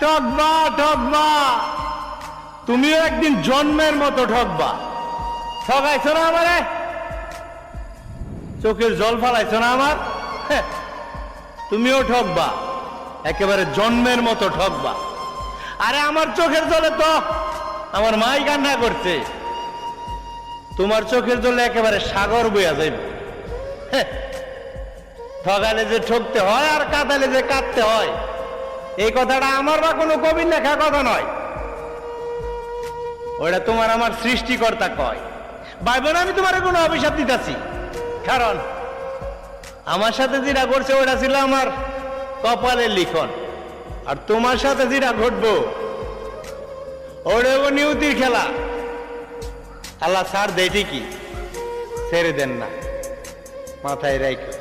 ঠকবা ঠকবা, তুমিও একদিন জন্মের মতো ঠকবা। ঠকাইছো না আমারে, চোখের জল ফালাইছো না আমার, তুমিও ঠকবা, একেবারে জন্মের মতো ঠকবা। আরে আমার চোখের জলে তো আমার মাই কান্না করছে, তোমার চোখের জলে একেবারে সাগর বইয়া যাইবে। ঠগালে যে ঠকতে হয় আর কাঁদালে যে কাঁদতে হয়, এই কথাটা আমার বা কোনো কবির লেখা কথা নয়, ওটা তোমার আমার সৃষ্টিকর্তা কয়। ভাই বোন, আমি তোমার কোনো অভিশাপ দিতেছি, কারণ আমার সাথে যেটা করছে ওটা ছিল আমার কপালের লিখন, আর তোমার সাথে যেটা ঘটবো ওটা নিয়তির খেলা। আল্লাহ ছাড় দেয় ঠিকই, ছেড়ে দেন না, মাথায় রাখো।